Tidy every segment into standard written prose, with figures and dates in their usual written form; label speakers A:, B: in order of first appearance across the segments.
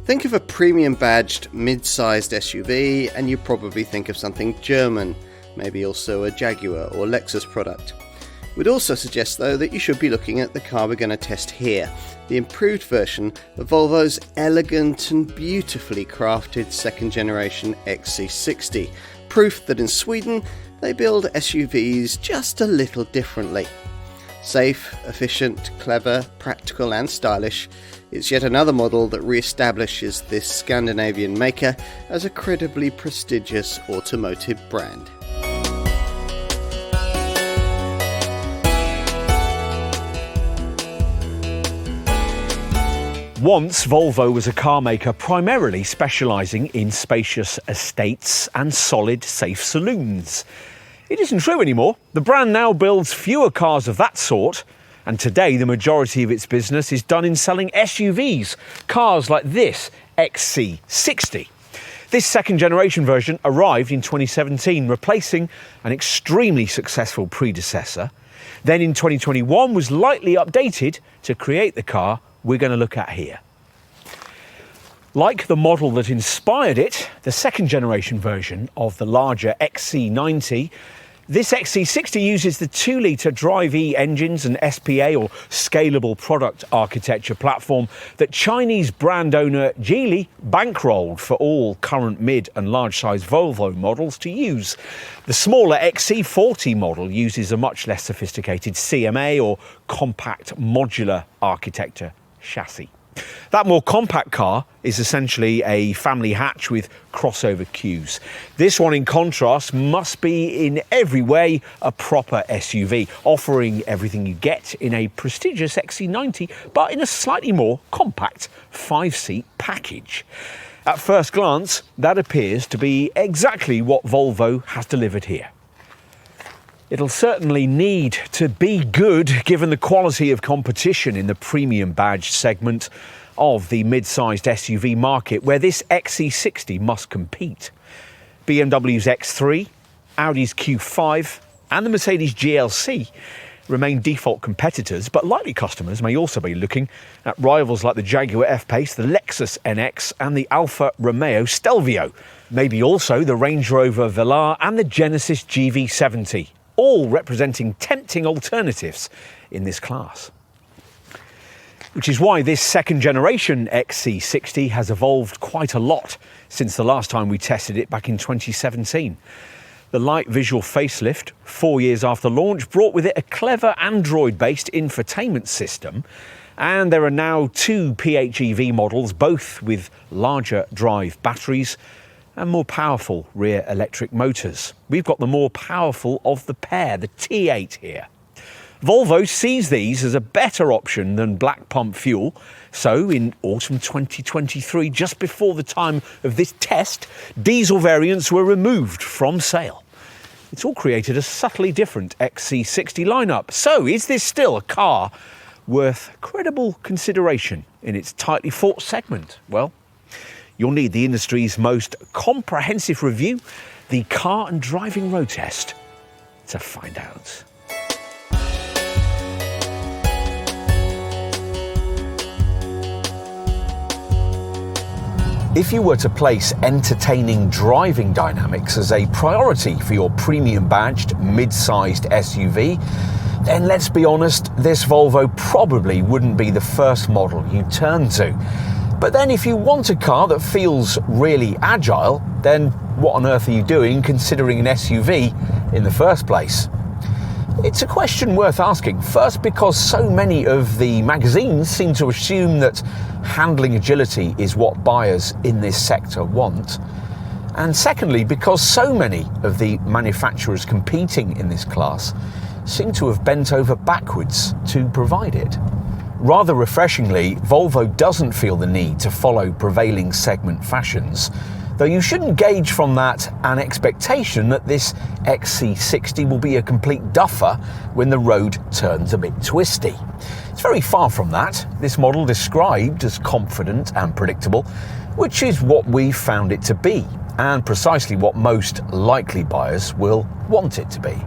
A: Think of a premium badged mid-sized SUV and you probably think of something German, maybe also a Jaguar or Lexus product. We'd also suggest though that you should be looking at the car we're going to test here, the improved version of Volvo's elegant and beautifully crafted second generation XC60, proof that in Sweden they build SUVs just a little differently. Safe, efficient, clever, practical and stylish, it's yet another model that re-establishes this Scandinavian maker as a credibly prestigious automotive brand.
B: Once, Volvo was a car maker primarily specialising in spacious estates and solid, safe saloons. It isn't true anymore. The brand now builds fewer cars of that sort, and today the majority of its business is done in selling SUVs, cars like this XC60. This second-generation version arrived in 2017, replacing an extremely successful predecessor. Then in 2021 was lightly updated to create the car we're going to look at here. Like the model that inspired it, the second-generation version of the larger XC90, this XC60 uses the 2-litre Drive-E engines and SPA or Scalable Product Architecture platform that Chinese brand owner Geely bankrolled for all current mid and large-size Volvo models to use. The smaller XC40 model uses a much less sophisticated CMA or Compact Modular Architecture chassis. That more compact car is essentially a family hatch with crossover queues. This one, in contrast, must be in every way a proper SUV, offering everything you get in a prestigious XC90, but in a slightly more compact 5-seat package. At first glance, that appears to be exactly what Volvo has delivered here. It'll certainly need to be good given the quality of competition in the premium badge segment of the mid-sized SUV market, where this XC60 must compete. BMW's X3, Audi's Q5 and the Mercedes GLC remain default competitors, but likely customers may also be looking at rivals like the Jaguar F-Pace, the Lexus NX and the Alfa Romeo Stelvio. Maybe also the Range Rover Velar and the Genesis GV70. All representing tempting alternatives in this class. Which is why this second-generation XC60 has evolved quite a lot since the last time we tested it back in 2017. The light visual facelift, 4 years after launch, brought with it a clever Android-based infotainment system, and there are now 2 PHEV models, both with larger drive batteries and more powerful rear electric motors. We've got the more powerful of the pair, the T8 here. Volvo sees these as a better option than black pump fuel, so in autumn 2023, just before the time of this test, diesel variants were removed from sale. It's all created a subtly different XC60 lineup. So is this still a car worth credible consideration in its tightly fought segment? Well, you'll need the industry's most comprehensive review, the Car and Driving Road Test, to find out. If you were to place entertaining driving dynamics as a priority for your premium badged mid-sized SUV, then let's be honest, this Volvo probably wouldn't be the first model you turn to. But then if you want a car that feels really agile, then what on earth are you doing considering an SUV in the first place? It's a question worth asking. First, because so many of the magazines seem to assume that handling agility is what buyers in this sector want. And secondly, because so many of the manufacturers competing in this class seem to have bent over backwards to provide it. Rather refreshingly, Volvo doesn't feel the need to follow prevailing segment fashions, though you shouldn't gauge from that an expectation that this XC60 will be a complete duffer when the road turns a bit twisty. It's very far from that. This model described as confident and predictable, which is what we found it to be, and precisely what most likely buyers will want it to be.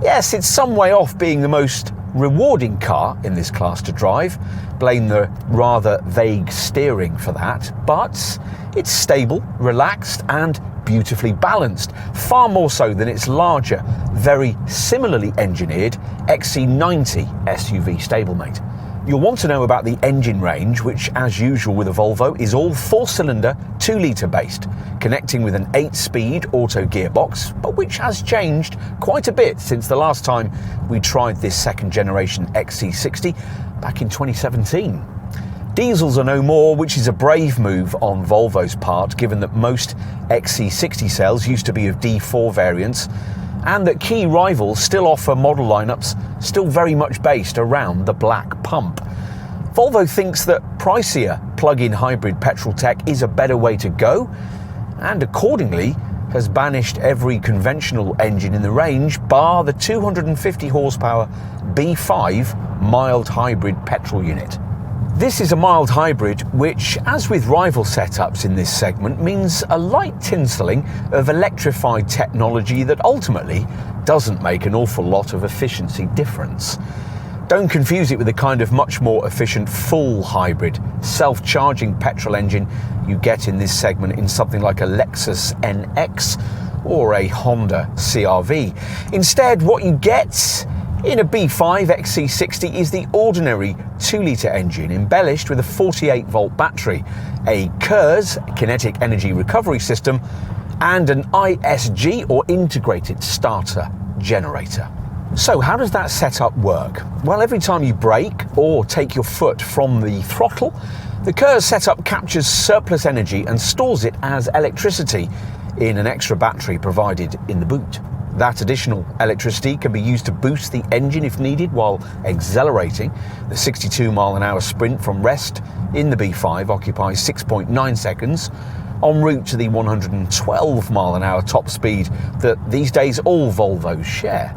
B: Yes, it's some way off being the most rewarding car in this class to drive. Blame the rather vague steering for that, but it's stable, relaxed and beautifully balanced, far more so than its larger, very similarly engineered XC90 SUV stablemate. You'll want to know about the engine range, which, as usual with a Volvo, is all 4-cylinder, 2-litre based, connecting with an 8-speed auto gearbox, but which has changed quite a bit since the last time we tried this second-generation XC60 back in 2017. Diesels are no more, which is a brave move on Volvo's part, given that most XC60 sales used to be of D4 variants, and that key rivals still offer model lineups still very much based around the black pump. Volvo thinks that pricier plug-in hybrid petrol tech is a better way to go, and accordingly has banished every conventional engine in the range bar the 250 horsepower B5 mild hybrid petrol unit. This is a mild hybrid which, as with rival setups in this segment, means a light tinselling of electrified technology that ultimately doesn't make an awful lot of efficiency difference. Don't confuse it with the kind of much more efficient full hybrid self-charging petrol engine you get in this segment in something like a Lexus NX or a Honda CR-V. Instead, what you get in a B5 XC60 is the ordinary 2-litre engine embellished with a 48-volt battery, a KERS kinetic energy recovery system, and an ISG or integrated starter generator. So how does that setup work? Well, every time you brake or take your foot from the throttle, the KERS setup captures surplus energy and stores it as electricity in an extra battery provided in the boot. That additional electricity can be used to boost the engine if needed while accelerating. The 62-mile-an-hour sprint from rest in the B5 occupies 6.9 seconds, en route to the 112-mile-an-hour top speed that these days all Volvos share.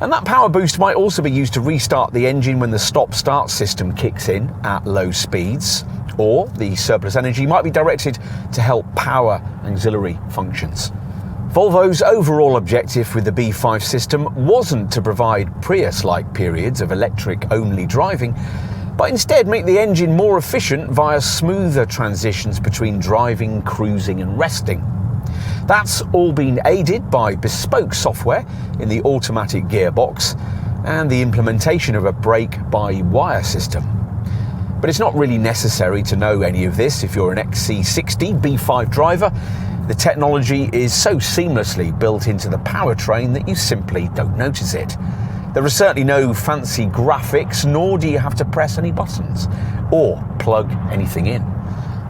B: And that power boost might also be used to restart the engine when the stop-start system kicks in at low speeds, or the surplus energy might be directed to help power auxiliary functions. Volvo's overall objective with the B5 system wasn't to provide Prius-like periods of electric-only driving, but instead make the engine more efficient via smoother transitions between driving, cruising and resting. That's all been aided by bespoke software in the automatic gearbox and the implementation of a brake-by-wire system. But it's not really necessary to know any of this if you're an XC60 B5 driver. The technology is so seamlessly built into the powertrain that you simply don't notice it. There are certainly no fancy graphics, nor do you have to press any buttons or plug anything in.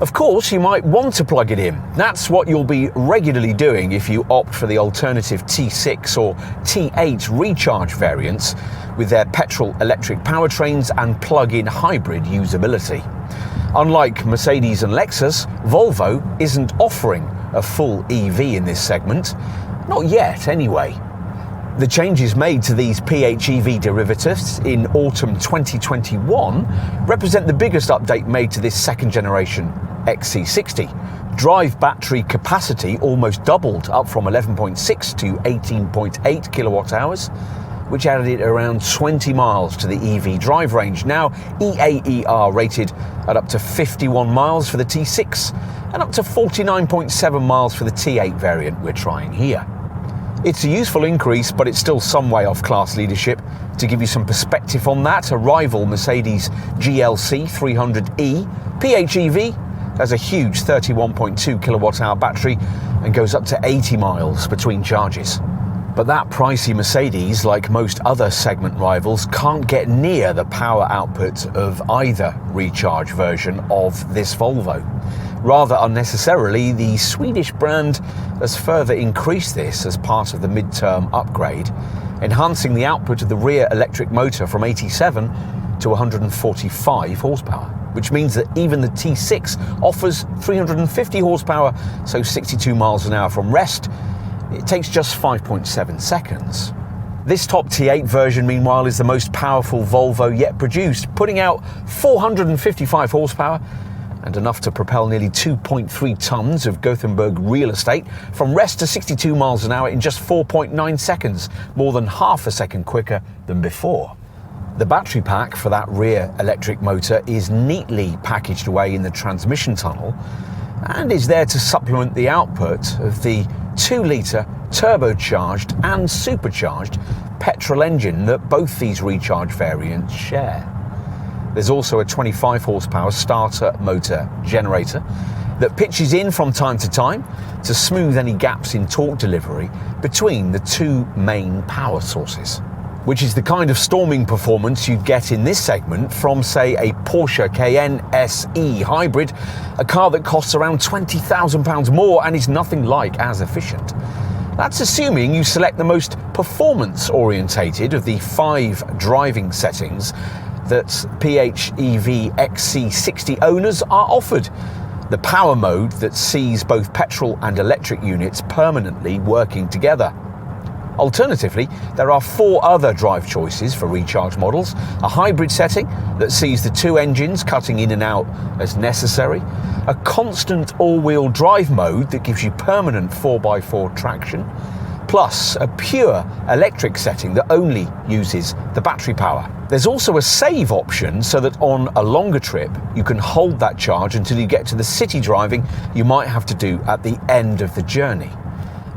B: Of course, you might want to plug it in. That's what you'll be regularly doing if you opt for the alternative T6 or T8 recharge variants with their petrol-electric powertrains and plug-in hybrid usability. Unlike Mercedes and Lexus, Volvo isn't offering a full EV in this segment. Not yet, anyway. The changes made to these PHEV derivatives in autumn 2021 represent the biggest update made to this second-generation XC60. Drive battery capacity almost doubled, up from 11.6 to 18.8 kilowatt hours, which added around 20 miles to the EV drive range, now EAER rated at up to 51 miles for the T6 and up to 49.7 miles for the T8 variant we're trying here. It's a useful increase, but it's still some way off class leadership. To give you some perspective on that, a rival Mercedes GLC 300E PHEV has a huge 31.2 kilowatt hour battery and goes up to 80 miles between charges. But that pricey Mercedes, like most other segment rivals, can't get near the power output of either recharge version of this Volvo. Rather unnecessarily, the Swedish brand has further increased this as part of the mid-term upgrade, enhancing the output of the rear electric motor from 87 to 145 horsepower, which means that even the T6 offers 350 horsepower, so 62 miles an hour from rest. It takes just 5.7 seconds. This top T8 version, meanwhile, is the most powerful Volvo yet produced, putting out 455 horsepower and enough to propel nearly 2.3 tons of Gothenburg real estate from rest to 62 miles an hour in just 4.9 seconds, more than half a second quicker than before. The battery pack for that rear electric motor is neatly packaged away in the transmission tunnel and is there to supplement the output of the 2-litre turbocharged and supercharged petrol engine that both these recharge variants share. There's also a 25 horsepower starter motor generator that pitches in from time to time to smooth any gaps in torque delivery between the two main power sources, which is the kind of storming performance you'd get in this segment from, say, a Porsche Cayenne SE hybrid, a car that costs around £20,000 more and is nothing like as efficient. That's assuming you select the most performance-orientated of the 5 driving settings that PHEV XC60 owners are offered. The power mode that sees both petrol and electric units permanently working together. Alternatively, there are 4 other drive choices for recharge models: a hybrid setting that sees the 2 engines cutting in and out as necessary, a constant all-wheel drive mode that gives you permanent 4x4 traction, plus a pure electric setting that only uses the battery power. There's also a save option so that on a longer trip you can hold that charge until you get to the city driving you might have to do at the end of the journey.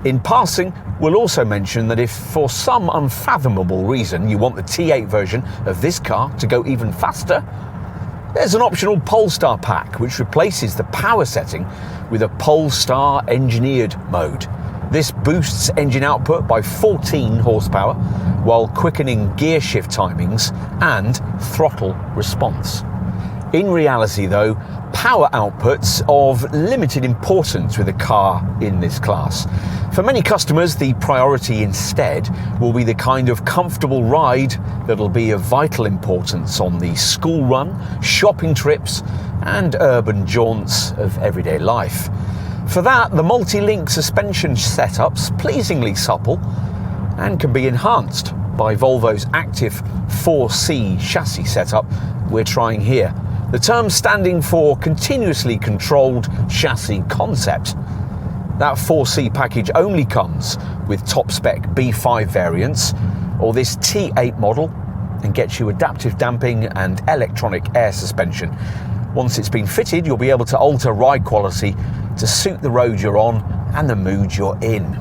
B: In passing, we'll also mention that if for some unfathomable reason you want the T8 version of this car to go even faster, there's an optional Polestar pack which replaces the power setting with a Polestar engineered mode. This boosts engine output by 14 horsepower while quickening gear shift timings and throttle response. In reality though, power output's of limited importance with a car in this class. For many customers, the priority instead will be the kind of comfortable ride that'll be of vital importance on the school run, shopping trips and urban jaunts of everyday life. For that, the multi-link suspension setup's pleasingly supple and can be enhanced by Volvo's active 4C chassis setup we're trying here. The term standing for Continuously Controlled Chassis Concept. That 4C package only comes with top-spec B5 variants or this T8 model and gets you adaptive damping and electronic air suspension. Once it's been fitted, you'll be able to alter ride quality to suit the road you're on and the mood you're in.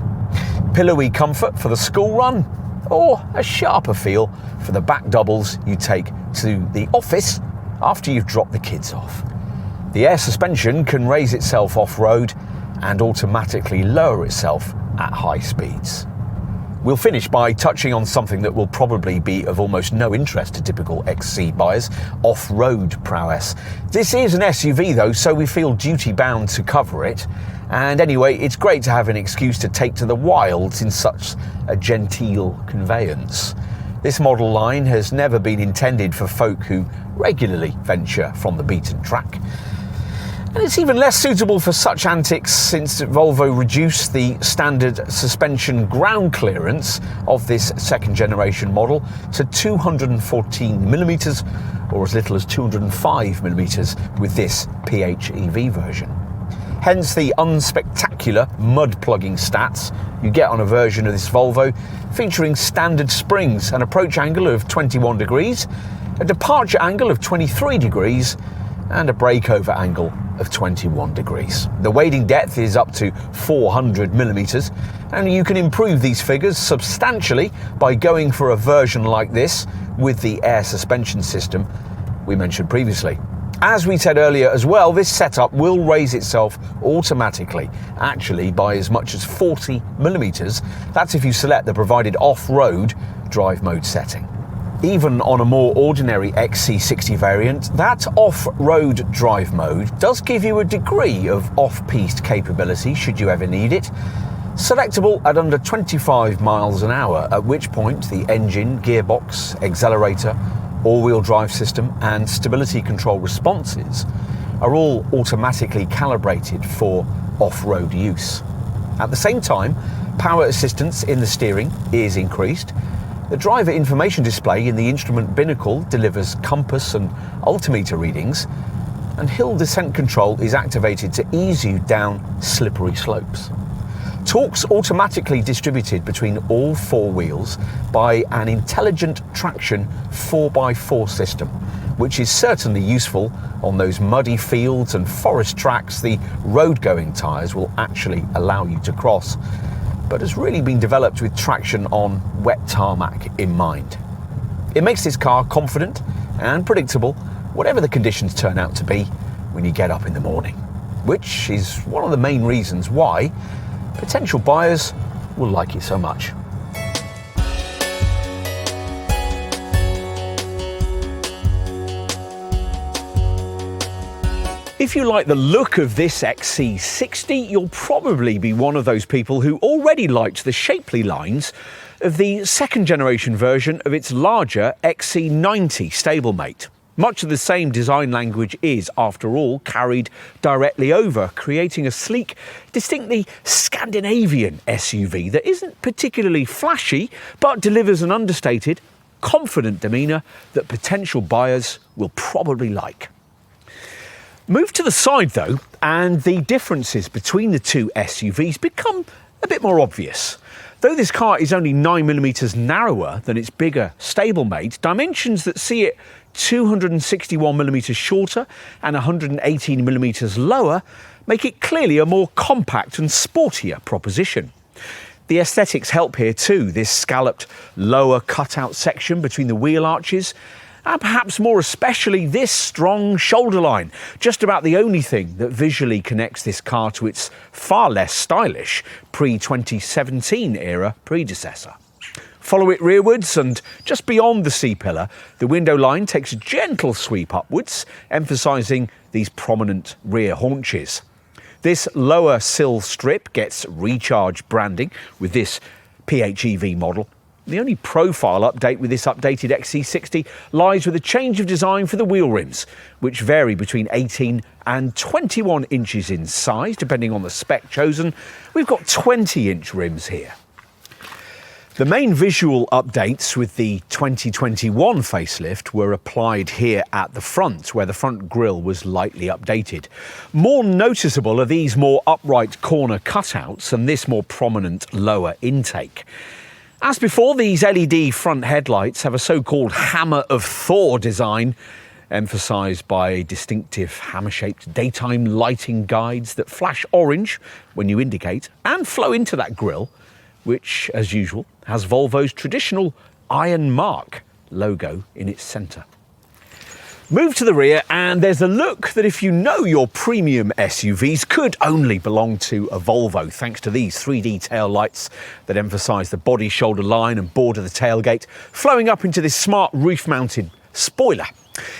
B: Pillowy comfort for the school run, or a sharper feel for the back doubles you take to the office after you've dropped the kids off. The air suspension can raise itself off-road and automatically lower itself at high speeds. We'll finish by touching on something that will probably be of almost no interest to typical XC buyers: off-road prowess. This is an SUV though, so we feel duty-bound to cover it. And anyway, it's great to have an excuse to take to the wilds in such a genteel conveyance. This model line has never been intended for folk who regularly venture from the beaten track. And it's even less suitable for such antics since Volvo reduced the standard suspension ground clearance of this second generation model to 214mm, or as little as 205mm with this PHEV version. Hence the unspectacular mud plugging stats you get on a version of this Volvo, featuring standard springs, an approach angle of 21 degrees, a departure angle of 23 degrees, and a breakover angle of 21 degrees. The wading depth is up to 400mm, and you can improve these figures substantially by going for a version like this with the air suspension system we mentioned previously. As we said earlier as well, this setup will raise itself automatically, actually by as much as 40mm. That's if you select the provided off-road drive mode setting. Even on a more ordinary XC60 variant, that off-road drive mode does give you a degree of off-piste capability should you ever need it. Selectable at under 25 miles an hour, at which point the engine, gearbox, accelerator, all-wheel drive system and stability control responses are all automatically calibrated for off-road use. At the same time, power assistance in the steering is increased. The driver information display in the instrument binnacle delivers compass and altimeter readings, and hill descent control is activated to ease you down slippery slopes. Torque's automatically distributed between all four wheels by an intelligent traction 4x4 system, which is certainly useful on those muddy fields and forest tracks the road-going tyres will actually allow you to cross, but has really been developed with traction on wet tarmac in mind. It makes this car confident and predictable, whatever the conditions turn out to be when you get up in the morning, which is one of the main reasons why potential buyers will like it so much. If you like the look of this XC60, you'll probably be one of those people who already liked the shapely lines of the second generation version of its larger XC90 stablemate. Much of the same design language is, after all, carried directly over, creating a sleek, distinctly Scandinavian SUV that isn't particularly flashy, but delivers an understated, confident demeanour that potential buyers will probably like. Move to the side though, and the differences between the two SUVs become a bit more obvious. Though this car is only 9mm narrower than its bigger stablemate, dimensions that see it 261mm shorter and 118mm lower make it clearly a more compact and sportier proposition. The aesthetics help here too, this scalloped lower cutout section between the wheel arches, and perhaps more especially this strong shoulder line, just about the only thing that visually connects this car to its far less stylish pre-2017 era predecessor. Follow it rearwards and just beyond the C-pillar, the window line takes a gentle sweep upwards, emphasising these prominent rear haunches. This lower sill strip gets Recharge branding with this PHEV model. The only profile update with this updated XC60 lies with a change of design for the wheel rims, which vary between 18 and 21 inches in size, depending on the spec chosen. We've got 20-inch rims here. The main visual updates with the 2021 facelift were applied here at the front, where the front grille was lightly updated. More noticeable are these more upright corner cutouts and this more prominent lower intake. As before, these LED front headlights have a so-called Hammer of Thor design, emphasised by distinctive hammer-shaped daytime lighting guides that flash orange when you indicate and flow into that grille, which, as usual, has Volvo's traditional Iron Mark logo in its centre. Move to the rear and there's a look that, if you know your premium SUVs, could only belong to a Volvo, thanks to these 3D tail lights that emphasise the body shoulder line and border the tailgate, flowing up into this smart roof-mounted spoiler.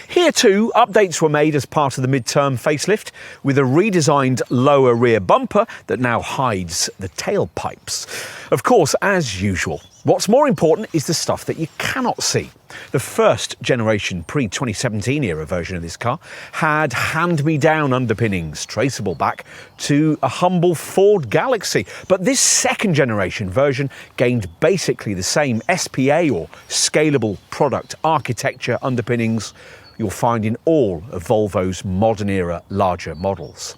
B: Here too, updates were made as part of the mid-term facelift, with a redesigned lower rear bumper that now hides the tailpipes. Of course, as usual, what's more important is the stuff that you cannot see. The first generation pre-2017 era version of this car had hand-me-down underpinnings traceable back to a humble Ford Galaxy, but this second generation version gained basically the same SPA or scalable product architecture underpinnings you'll find in all of Volvo's modern era larger models.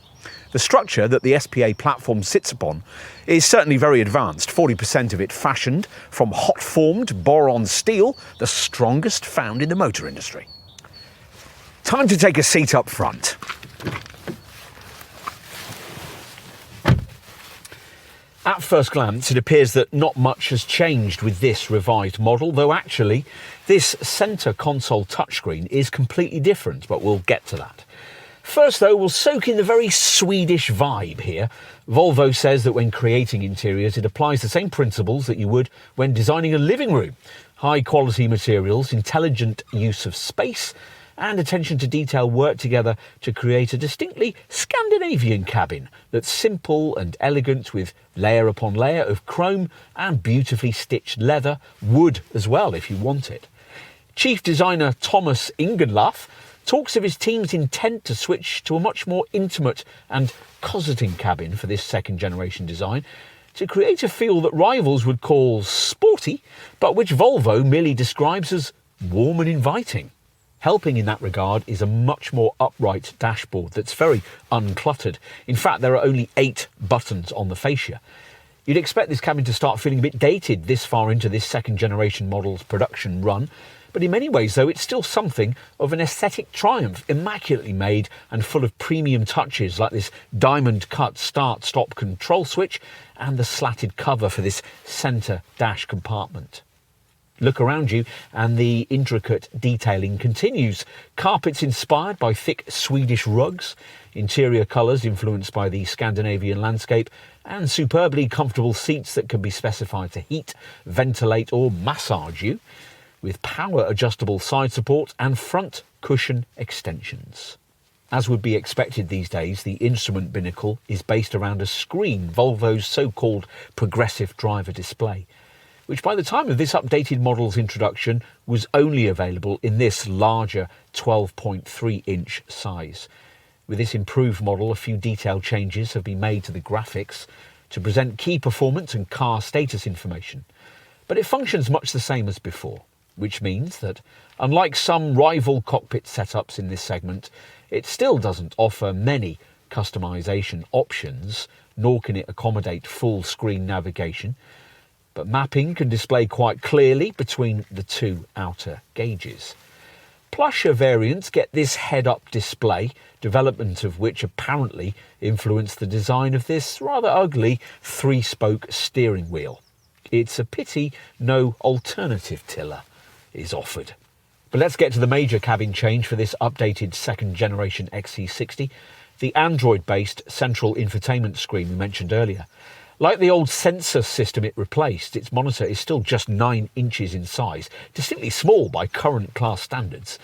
B: The structure that the SPA platform sits upon is certainly very advanced, 40% of it fashioned from hot-formed boron steel, the strongest found in the motor industry. Time to take a seat up front. At first glance, it appears that not much has changed with this revised model, though actually this centre console touchscreen is completely different, but we'll get to that. First though, we'll soak in the very Swedish vibe here. Volvo says that when creating interiors, it applies the same principles that you would when designing a living room. High quality materials, intelligent use of space, and attention to detail work together to create a distinctly Scandinavian cabin that's simple and elegant, with layer upon layer of chrome and beautifully stitched leather, wood as well if you want it. Chief designer Thomas Ingenlath talks of his team's intent to switch to a much more intimate and cosseting cabin for this second generation design, to create a feel that rivals would call sporty, but which Volvo merely describes as warm and inviting. Helping in that regard is a much more upright dashboard that's very uncluttered. In fact, there are only 8 buttons on the fascia. You'd expect this cabin to start feeling a bit dated this far into this second generation model's production run, but in many ways though it's still something of an aesthetic triumph, immaculately made and full of premium touches like this diamond cut start-stop control switch and the slatted cover for this centre dash compartment. Look around you and the intricate detailing continues. Carpets inspired by thick Swedish rugs, interior colours influenced by the Scandinavian landscape, and superbly comfortable seats that can be specified to heat, ventilate or massage you, with power adjustable side support and front cushion extensions. As would be expected these days, the instrument binnacle is based around a screen, Volvo's so-called progressive driver display, which by the time of this updated model's introduction was only available in this larger 12.3-inch size. With this improved model, a few detail changes have been made to the graphics to present key performance and car status information, but it functions much the same as before, which means that, unlike some rival cockpit setups in this segment, it still doesn't offer many customisation options, nor can it accommodate full screen navigation, but mapping can display quite clearly between the two outer gauges. Plusher variants get this head-up display, development of which apparently influenced the design of this rather ugly three-spoke steering wheel. It's a pity no alternative tiller is offered. But let's get to the major cabin change for this updated second generation XC60, the Android-based central infotainment screen we mentioned earlier. Like the old sensor system it replaced, its monitor is still just 9 inches in size, distinctly small by current class standards.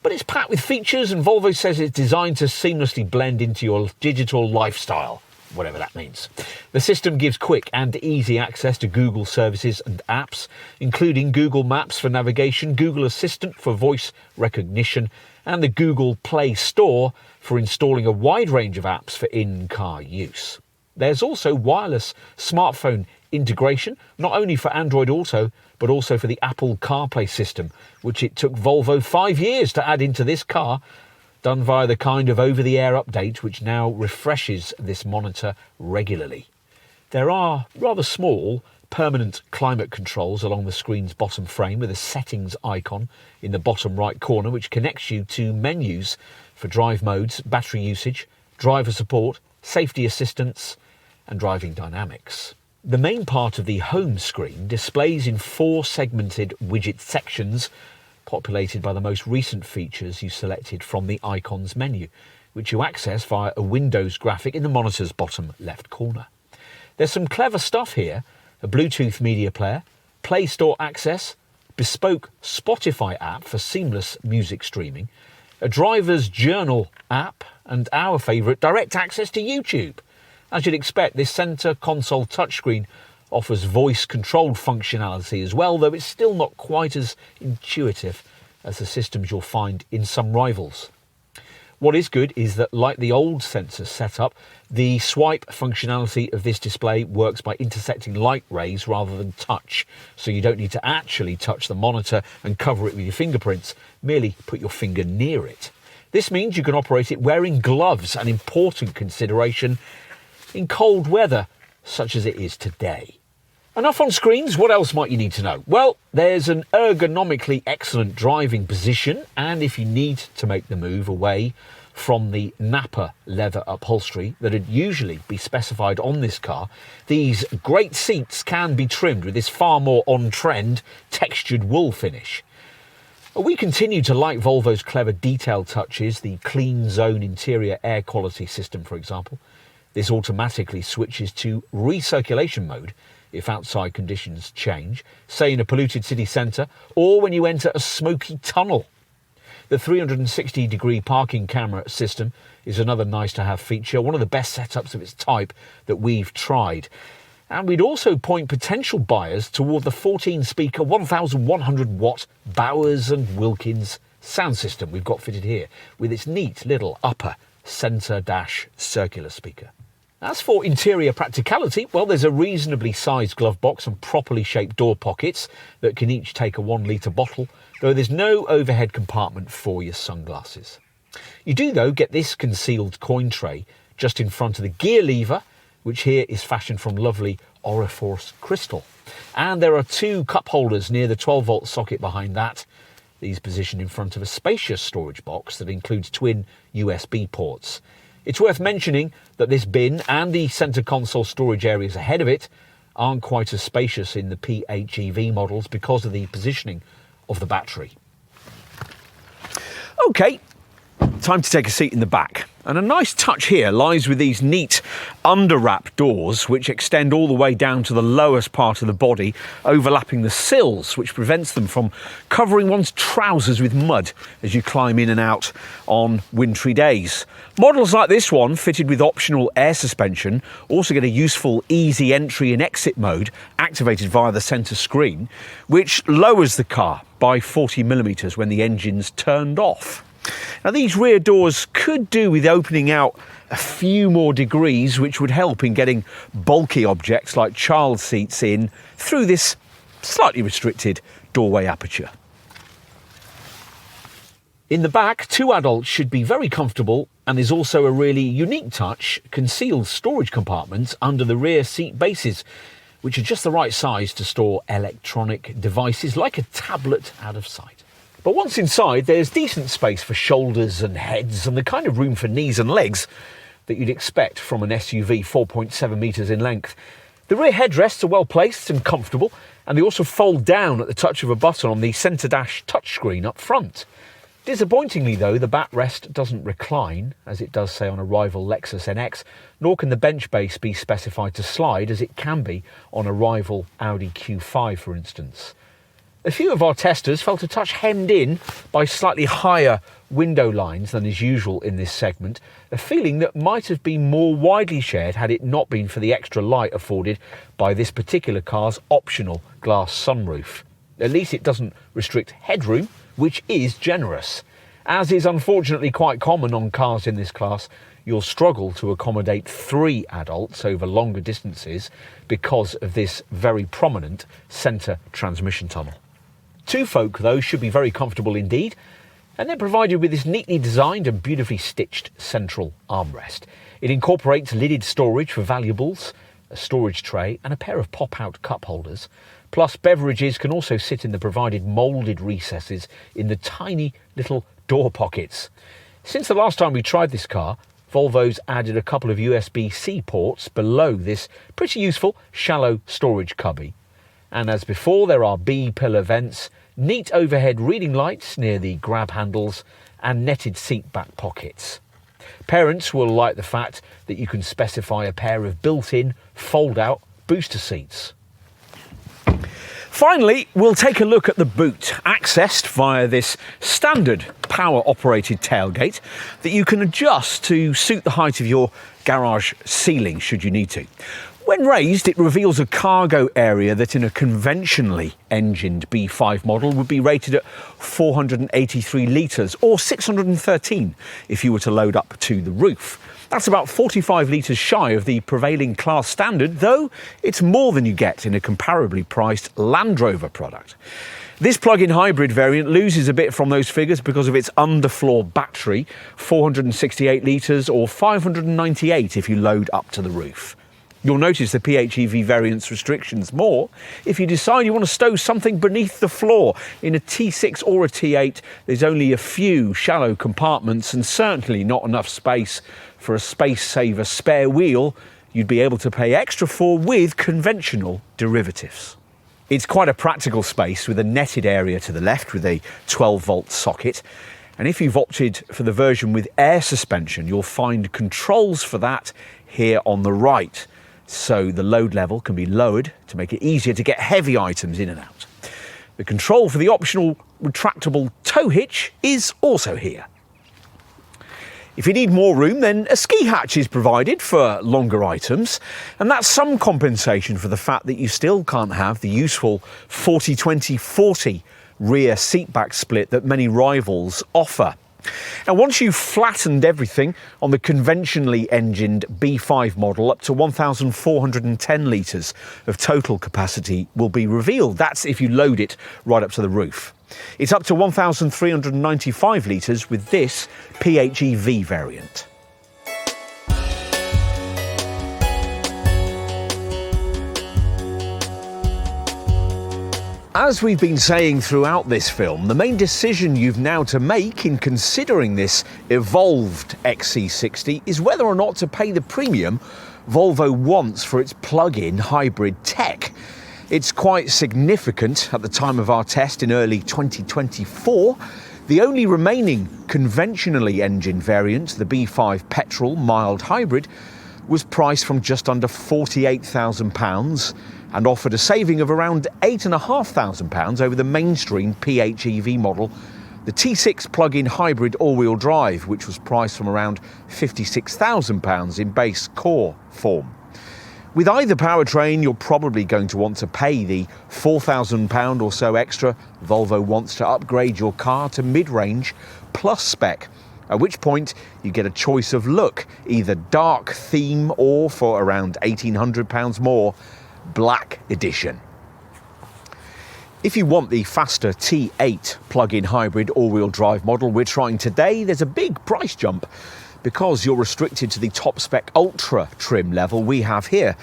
B: But it's packed with features and Volvo says it's designed to seamlessly blend into your digital lifestyle, whatever that means. The system gives quick and easy access to Google services and apps, including Google Maps for navigation, Google Assistant for voice recognition, and the Google Play Store for installing a wide range of apps for in-car use. There's also wireless smartphone integration, not only for Android Auto, but also for the Apple CarPlay system, which it took Volvo 5 years to add into this car, done via the kind of over-the-air update which now refreshes this monitor regularly. There are rather small, permanent climate controls along the screen's bottom frame with a settings icon in the bottom right corner which connects you to menus for drive modes, battery usage, driver support, safety assistance, and driving dynamics. The main part of the home screen displays in 4 segmented widget sections, populated by the most recent features you selected from the icons menu, which you access via a Windows graphic in the monitor's bottom left corner. There's some clever stuff here: a Bluetooth media player, Play Store access, bespoke Spotify app for seamless music streaming, a driver's journal app, and our favourite, direct access to YouTube. As you'd expect, this centre console touchscreen offers voice-controlled functionality as well, though it's still not quite as intuitive as the systems you'll find in some rivals. What is good is that, like the old sensor setup, the swipe functionality of this display works by intersecting light rays rather than touch, so you don't need to actually touch the monitor and cover it with your fingerprints, merely put your finger near it. This means you can operate it wearing gloves, an important consideration in cold weather such as it is today. Enough on screens, what else might you need to know? Well, there's an ergonomically excellent driving position, and if you need to make the move away from the Nappa leather upholstery that would usually be specified on this car, these great seats can be trimmed with this far more on-trend textured wool finish. We continue to like Volvo's clever detail touches, the Clean Zone interior air quality system, for example. This automatically switches to recirculation mode if outside conditions change, say in a polluted city centre, or when you enter a smoky tunnel. The 360-degree parking camera system is another nice-to-have feature, one of the best setups of its type that we've tried. And we'd also point potential buyers toward the 14-speaker, 1,100-watt Bowers & Wilkins sound system we've got fitted here, with its neat little upper centre-circular speaker. As for interior practicality, well, there's a reasonably sized glove box and properly shaped door pockets that can each take a 1-litre bottle, though there's no overhead compartment for your sunglasses. You do, though, get this concealed coin tray just in front of the gear lever which here is fashioned from lovely Auriforce crystal. And there are 2 cup holders near the 12-volt socket behind that. These positioned in front of a spacious storage box that includes twin USB ports. It's worth mentioning that this bin and the centre console storage areas ahead of it aren't quite as spacious in the PHEV models because of the positioning of the battery. OK, time to take a seat in the back. And a nice touch here lies with these neat under-wrap doors which extend all the way down to the lowest part of the body, overlapping the sills, which prevents them from covering one's trousers with mud as you climb in and out on wintry days. Models like this one, fitted with optional air suspension, also get a useful easy entry and exit mode activated via the centre screen, which lowers the car by 40mm when the engine's turned off. Now, these rear doors could do with opening out a few more degrees, which would help in getting bulky objects like child seats in through this slightly restricted doorway aperture. In the back, 2 adults should be very comfortable, and there's also a really unique touch, concealed storage compartments under the rear seat bases, which are just the right size to store electronic devices like a tablet out of sight. But once inside, there's decent space for shoulders and heads and the kind of room for knees and legs that you'd expect from an SUV 4.7 metres in length. The rear headrests are well placed and comfortable, and they also fold down at the touch of a button on the centre dash touchscreen up front. Disappointingly though, the backrest doesn't recline, as it does say on a rival Lexus NX, nor can the bench base be specified to slide as it can be on a rival Audi Q5 for instance. A few of our testers felt a touch hemmed in by slightly higher window lines than is usual in this segment, a feeling that might have been more widely shared had it not been for the extra light afforded by this particular car's optional glass sunroof. At least it doesn't restrict headroom, which is generous. As is unfortunately quite common on cars in this class, you'll struggle to accommodate 3 adults over longer distances because of this very prominent centre transmission tunnel. 2 folk, though, should be very comfortable indeed, and they're provided with this neatly designed and beautifully stitched central armrest. It incorporates lidded storage for valuables, a storage tray and a pair of pop-out cup holders, plus beverages can also sit in the provided moulded recesses in the tiny little door pockets. Since the last time we tried this car, Volvo's added a couple of USB-C ports below this pretty useful shallow storage cubby. And as before, there are B-pillar vents, neat overhead reading lights near the grab handles, and netted seat back pockets. Parents will like the fact that you can specify a pair of built-in, fold-out booster seats. Finally, we'll take a look at the boot, accessed via this standard power-operated tailgate that you can adjust to suit the height of your garage ceiling should you need to. When raised, it reveals a cargo area that in a conventionally engined B5 model would be rated at 483 litres or 613 if you were to load up to the roof. That's about 45 litres shy of the prevailing class standard, though it's more than you get in a comparably priced Land Rover product. This plug-in hybrid variant loses a bit from those figures because of its underfloor battery, 468 litres or 598 if you load up to the roof. You'll notice the PHEV variant's restrictions more if you decide you want to stow something beneath the floor. In a T6 or a T8, there's only a few shallow compartments and certainly not enough space for a space-saver spare wheel you'd be able to pay extra for with conventional derivatives. It's quite a practical space with a netted area to the left with a 12-volt socket. And if you've opted for the version with air suspension, you'll find controls for that here on the right. So the load level can be lowered to make it easier to get heavy items in and out. The control for the optional retractable tow hitch is also here. If you need more room, then a ski hatch is provided for longer items, and that's some compensation for the fact that you still can't have the useful 40-20-40 rear seatback split that many rivals offer. Now, once you've flattened everything on the conventionally engined B5 model, up to 1,410 litres of total capacity will be revealed. That's if you load it right up to the roof. It's up to 1,395 litres with this PHEV variant. As we've been saying throughout this film, the main decision you've now to make in considering this evolved XC60 is whether or not to pay the premium Volvo wants for its plug-in hybrid tech. It's quite significant at the time of our test in early 2024. The only remaining conventionally engined variant, the B5 petrol mild hybrid, was priced from just under £48,000 and offered a saving of around £8,500 over the mainstream PHEV model, the T6 plug-in hybrid all-wheel drive, which was priced from around £56,000 in base core form. With either powertrain, you're probably going to want to pay the £4,000 or so extra Volvo wants to upgrade your car to mid-range plus spec, at which point you get a choice of look, either dark theme or, for around £1,800 more, Black Edition. If you want the faster T8 plug-in hybrid all-wheel drive model we're trying today, there's a big price jump because you're restricted to the top spec Ultra trim level we have here,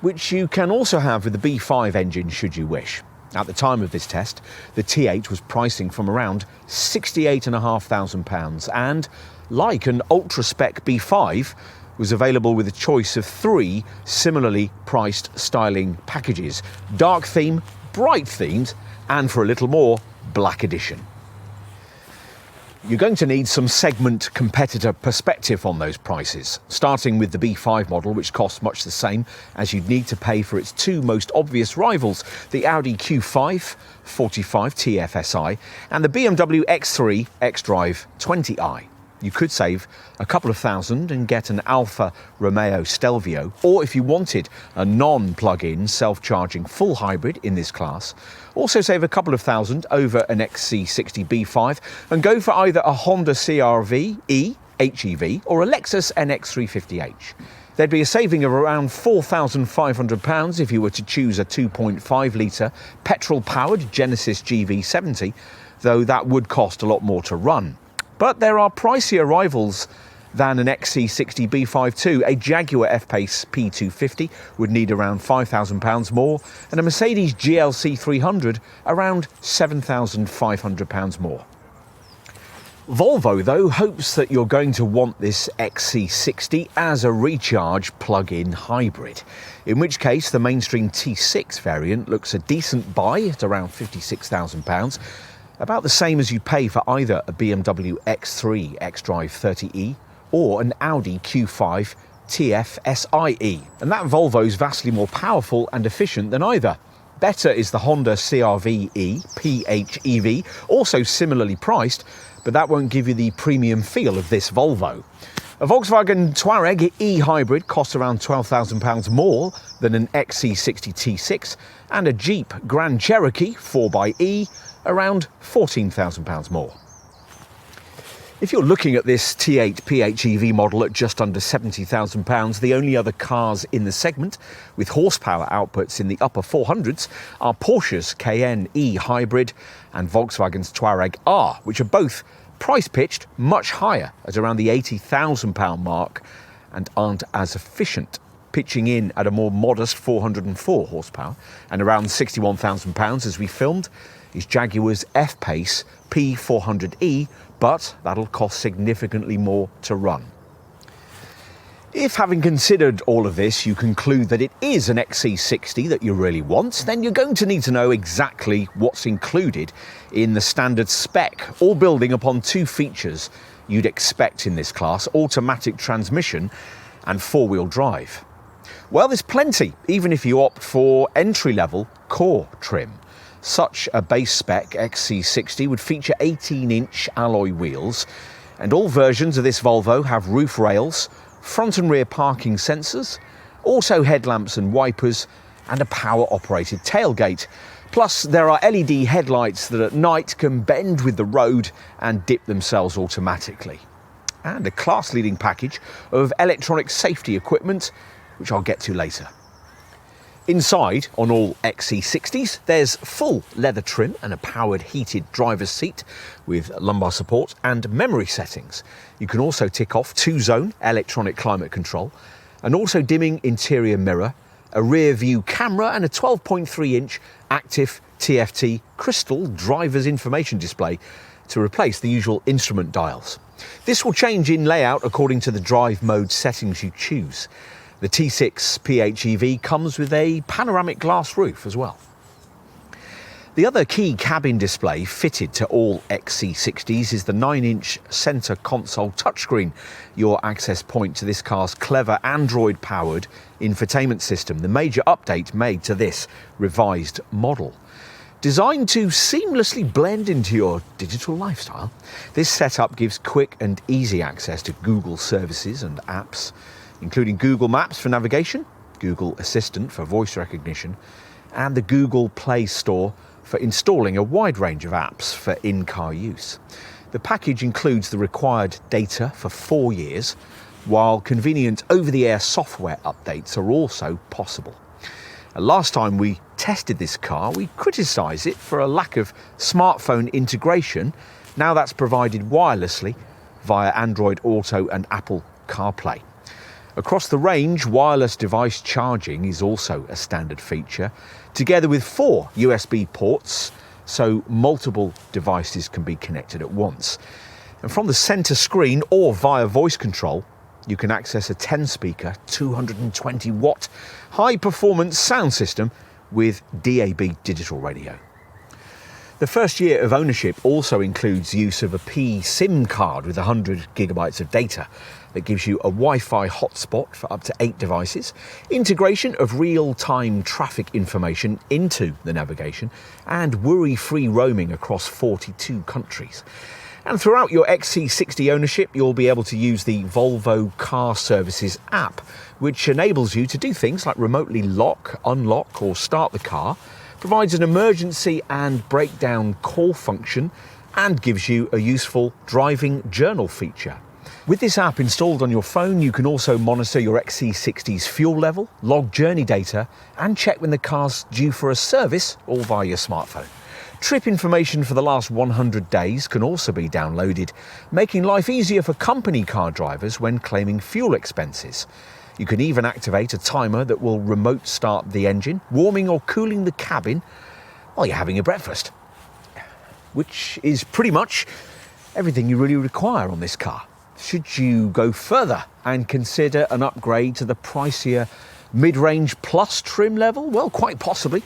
B: which you can also have with the B5 engine should you wish. At the time of this test, the T8 was pricing from around £68,500 and, like an Ultra spec B5, was available with a choice of 3 similarly priced styling packages: dark theme, bright themed, and for a little more, Black Edition. You're going to need some segment competitor perspective on those prices, starting with the B5 model, which costs much the same as you'd need to pay for its 2 most obvious rivals, the Audi Q5 45 TFSI and the BMW X3 xDrive 20i. You could save a couple of thousand and get an Alfa Romeo Stelvio, or if you wanted a non-plug-in self-charging full hybrid in this class, also save a couple of thousand over an XC60 B5 and go for either a Honda CR-V E HEV or a Lexus NX350h. There'd be a saving of around £4,500 if you were to choose a 2.5 litre petrol-powered Genesis GV70, though that would cost a lot more to run. But there are pricier rivals than an XC60 B5 too. A Jaguar F-Pace P250 would need around £5,000 more, and a Mercedes GLC 300 around £7,500 more. Volvo, though, hopes that you're going to want this XC60 as a recharge plug-in hybrid, in which case the mainstream T6 variant looks a decent buy at around £56,000, about the same as you pay for either a BMW X3 xDrive 30e or an Audi Q5 TFSIe. And that Volvo's vastly more powerful and efficient than either. Better is the Honda CR-V-E PHEV, also similarly priced, but that won't give you the premium feel of this Volvo. A Volkswagen Touareg e-hybrid costs around £12,000 more than an XC60 T6, and a Jeep Grand Cherokee 4xe around £14,000 more. If you're looking at this T8 PHEV model at just under £70,000, the only other cars in the segment with horsepower outputs in the upper 400s are Porsche's Cayenne e-hybrid and Volkswagen's Touareg R, which are both price pitched much higher at around the £80,000 mark and aren't as efficient, pitching in at a more modest 404 horsepower and around £61,000 as we filmed is Jaguar's F-Pace P400e, but that'll cost significantly more to run. If, having considered all of this, you conclude that it is an XC60 that you really want, then you're going to need to know exactly what's included in the standard spec, all building upon 2 features you'd expect in this class: automatic transmission and 4-wheel drive. Well, there's plenty, even if you opt for entry-level core trim. Such a base spec XC60 would feature 18-inch alloy wheels, and all versions of this Volvo have roof rails, front and rear parking sensors, also headlamps and wipers, and a power-operated tailgate. Plus, there are LED headlights that at night can bend with the road and dip themselves automatically. And a class-leading package of electronic safety equipment, which I'll get to later. Inside, on all XC60s, there's full leather trim and a powered heated driver's seat with lumbar support and memory settings. You can also tick off 2-zone electronic climate control, an auto-dimming interior mirror, a rear view camera and a 12.3-inch active TFT Crystal driver's information display to replace the usual instrument dials. This will change in layout according to the drive mode settings you choose. The T6 PHEV comes with a panoramic glass roof as well. The other key cabin display fitted to all XC60s is the 9-inch centre console touchscreen, your access point to this car's clever Android-powered infotainment system, the major update made to this revised model. Designed to seamlessly blend into your digital lifestyle, this setup gives quick and easy access to Google services and apps, including Google Maps for navigation, Google Assistant for voice recognition, and the Google Play Store for installing a wide range of apps for in-car use. The package includes the required data for 4 years, while convenient over-the-air software updates are also possible. Last time we tested this car, we criticised it for a lack of smartphone integration. Now that's provided wirelessly via Android Auto and Apple CarPlay. Across the range, wireless device charging is also a standard feature, together with 4 USB ports, so multiple devices can be connected at once. And from the centre screen or via voice control, you can access a 10-speaker, 220-watt, high-performance sound system with DAB digital radio. The first year of ownership also includes use of a P-SIM card with 100 gigabytes of data that gives you a Wi-Fi hotspot for up to 8 devices, integration of real-time traffic information into the navigation, and worry-free roaming across 42 countries. And throughout your XC60 ownership, you'll be able to use the Volvo Car Services app, which enables you to do things like remotely lock, unlock, or start the car, provides an emergency and breakdown call function, and gives you a useful driving journal feature. With this app installed on your phone, you can also monitor your XC60's fuel level, log journey data, and check when the car's due for a service, all via your smartphone. Trip information for the last 100 days can also be downloaded, making life easier for company car drivers when claiming fuel expenses. You can even activate a timer that will remote start the engine, warming or cooling the cabin while you're having your breakfast. Which is pretty much everything you really require on this car. Should you go further and consider an upgrade to the pricier mid-range plus trim level? Well, quite possibly.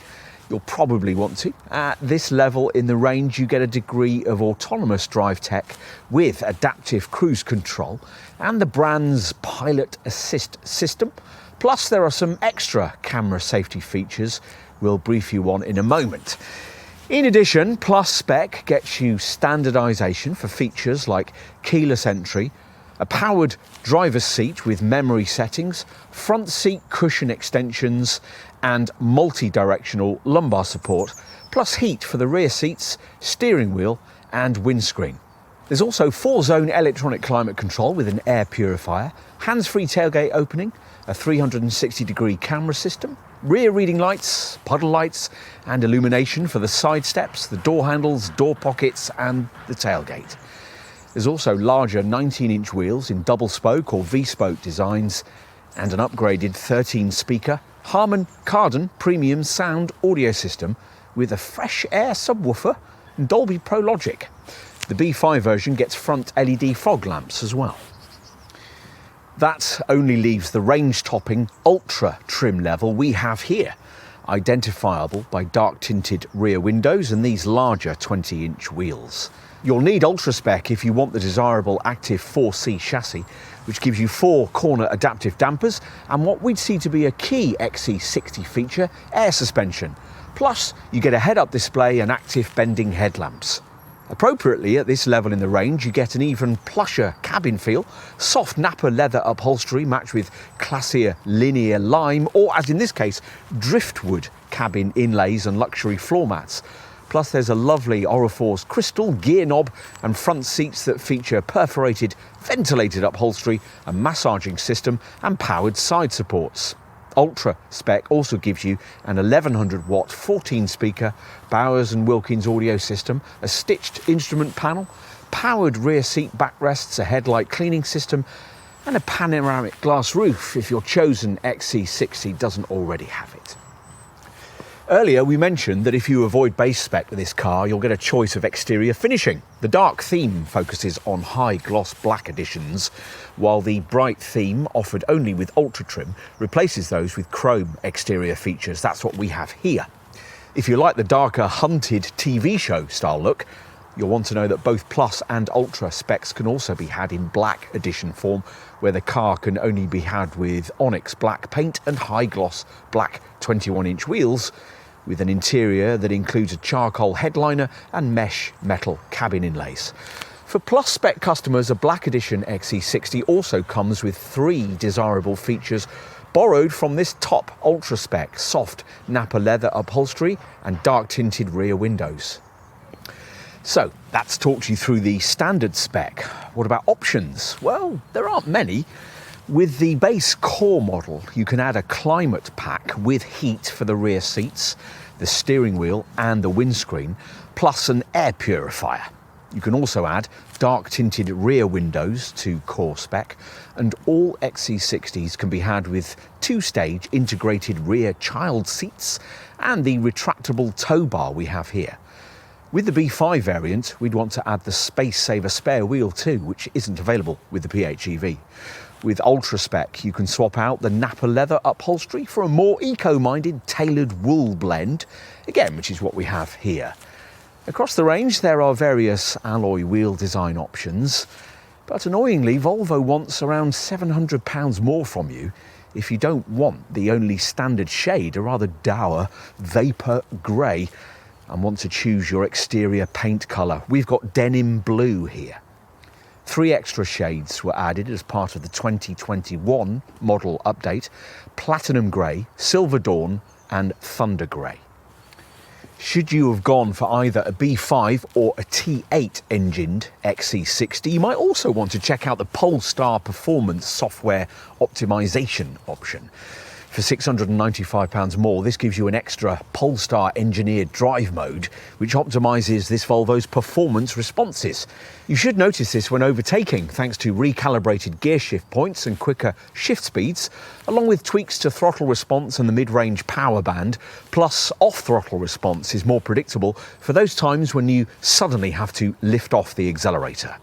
B: You'll probably want to. At this level in the range, you get a degree of autonomous drive tech with adaptive cruise control and the brand's Pilot Assist system. Plus, there are some extra camera safety features we'll brief you on in a moment. In addition, Plus Spec gets you standardisation for features like keyless entry, a powered driver's seat with memory settings, front seat cushion extensions, and multi-directional lumbar support, plus heat for the rear seats, steering wheel and windscreen. There's also 4-zone electronic climate control with an air purifier, hands-free tailgate opening, a 360-degree camera system, rear reading lights, puddle lights and illumination for the side steps, the door handles, door pockets and the tailgate. There's also larger 19-inch wheels in double-spoke or V-spoke designs and an upgraded 13-speaker Harman Kardon premium sound audio system with a fresh air subwoofer and Dolby Pro Logic. The B5 version gets front LED fog lamps as well. That only leaves the range-topping ultra trim level we have here, identifiable by dark-tinted rear windows and these larger 20-inch wheels. You'll need Ultra Spec if you want the desirable Active 4C chassis, which gives you 4 corner adaptive dampers and what we'd see to be a key XC60 feature, air suspension. Plus, you get a head-up display and active bending headlamps. Appropriately, at this level in the range, you get an even plusher cabin feel, soft Nappa leather upholstery matched with classier linear lime, or as in this case, driftwood cabin inlays and luxury floor mats. Plus there's a lovely Oriforce crystal gear knob and front seats that feature perforated, ventilated upholstery, a massaging system and powered side supports. Ultra Spec also gives you an 1100 watt 14 speaker Bowers & Wilkins audio system, a stitched instrument panel, powered rear seat backrests, a headlight cleaning system and a panoramic glass roof if your chosen XC60 doesn't already have it. Earlier we mentioned that if you avoid base spec with this car, you'll get a choice of exterior finishing. The dark theme focuses on high gloss black editions, while the bright theme, offered only with ultra trim, replaces those with chrome exterior features. That's what we have here. If you like the darker hunted TV show style look, you'll want to know that both Plus and Ultra specs can also be had in black edition form, where the car can only be had with onyx black paint and high gloss black 21-inch wheels, with an interior that includes a charcoal headliner and mesh metal cabin inlays. For Plus spec customers, a black edition XC60 also comes with 3 desirable features borrowed from this top Ultra spec: soft Nappa leather upholstery and dark tinted rear windows. So that's talked you through the standard spec. What about options? Well, there aren't many. With the base core model, you can add a climate pack with heat for the rear seats, the steering wheel and the windscreen, plus an air purifier. You can also add dark tinted rear windows to core spec, and all XC60s can be had with 2-stage integrated rear child seats and the retractable tow bar we have here. With the B5 variant, we'd want to add the Space Saver spare wheel too, which isn't available with the PHEV. With Ultra spec, you can swap out the Nappa leather upholstery for a more eco-minded tailored wool blend, again, which is what we have here. Across the range, there are various alloy wheel design options, but annoyingly, Volvo wants around £700 more from you if you don't want the only standard shade, a rather dour vapor grey, and want to choose your exterior paint colour. We've got denim blue here. 3 extra shades were added as part of the 2021 model update: Platinum Grey, Silver Dawn and Thunder Grey. Should you have gone for either a B5 or a T8 engined XC60, you might also want to check out the Polestar Performance software optimization option. For £695 more, this gives you an extra Polestar engineered drive mode, which optimises this Volvo's performance responses. You should notice this when overtaking, thanks to recalibrated gear shift points and quicker shift speeds, along with tweaks to throttle response and the mid-range power band, plus off-throttle response is more predictable for those times when you suddenly have to lift off the accelerator.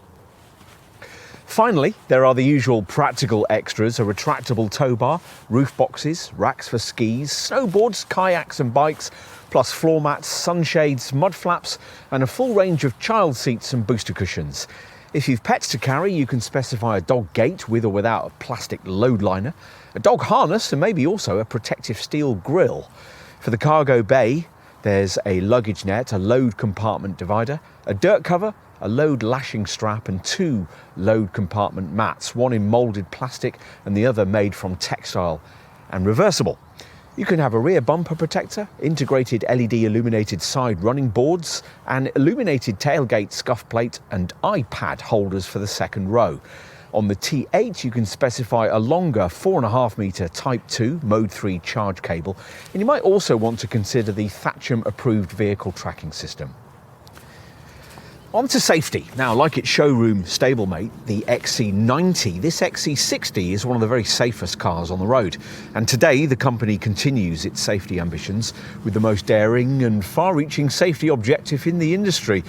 B: Finally, there are the usual practical extras: a retractable tow bar, roof boxes, racks for skis, snowboards, kayaks and bikes, plus floor mats, sunshades, mud flaps and a full range of child seats and booster cushions. If you've pets to carry, you can specify a dog gate with or without a plastic load liner, a dog harness and maybe also a protective steel grille. For the cargo bay, there's a luggage net, a load compartment divider, a dirt cover, a load lashing strap and 2 load compartment mats, one in moulded plastic and the other made from textile and reversible. You can have a rear bumper protector, integrated LED illuminated side running boards, and illuminated tailgate scuff plate and iPad holders for the second row. On the T8, you can specify a longer 4.5 metre Type 2 Mode 3 charge cable, and you might also want to consider the Thatcham approved vehicle tracking system. On to safety. Now, like its showroom stablemate, the XC90, this XC60 is one of the very safest cars on the road. And today, the company continues its safety ambitions with the most daring and far-reaching safety objective in the industry: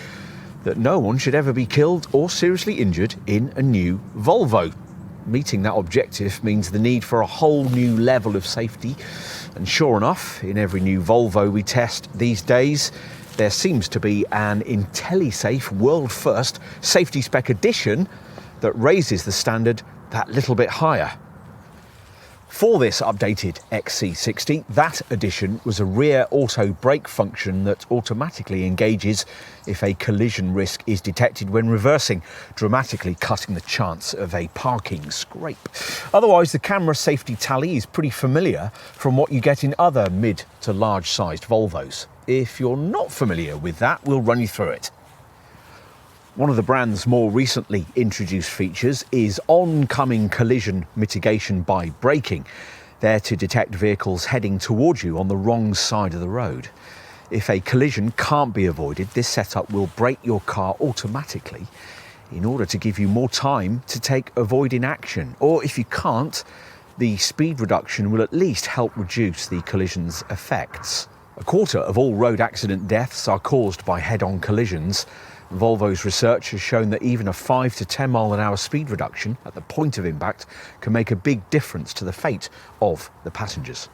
B: that no one should ever be killed or seriously injured in a new Volvo. Meeting that objective means the need for a whole new level of safety. And sure enough, in every new Volvo we test these days, there seems to be an IntelliSafe world-first safety spec edition that raises the standard that little bit higher. For this updated XC60, that edition was a rear auto brake function that automatically engages if a collision risk is detected when reversing, dramatically cutting the chance of a parking scrape. Otherwise, the camera safety tally is pretty familiar from what you get in other mid to large sized Volvos. If you're not familiar with that, we'll run you through it. One of the brand's more recently introduced features is oncoming collision mitigation by braking, there to detect vehicles heading towards you on the wrong side of the road. If a collision can't be avoided, this setup will brake your car automatically in order to give you more time to take avoiding action. Or if you can't, the speed reduction will at least help reduce the collision's effects. A quarter of all road accident deaths are caused by head-on collisions. Volvo's research has shown that even a 5 to 10 mile an hour speed reduction at the point of impact can make a big difference to the fate of the passengers.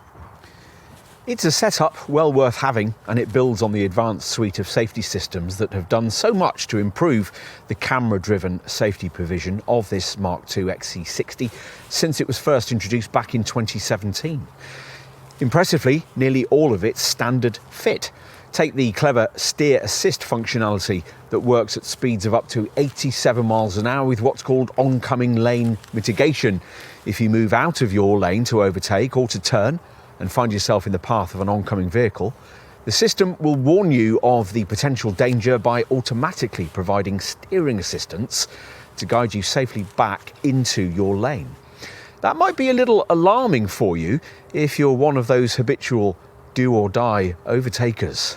B: It's a setup well worth having, and it builds on the advanced suite of safety systems that have done so much to improve the camera-driven safety provision of this Mark II XC60 since it was first introduced back in 2017. Impressively, nearly all of it's standard fit. Take the clever steer assist functionality that works at speeds of up to 87 miles an hour with what's called oncoming lane mitigation. If you move out of your lane to overtake or to turn and find yourself in the path of an oncoming vehicle, the system will warn you of the potential danger by automatically providing steering assistance to guide you safely back into your lane. That might be a little alarming for you if you're one of those habitual do or die overtakers.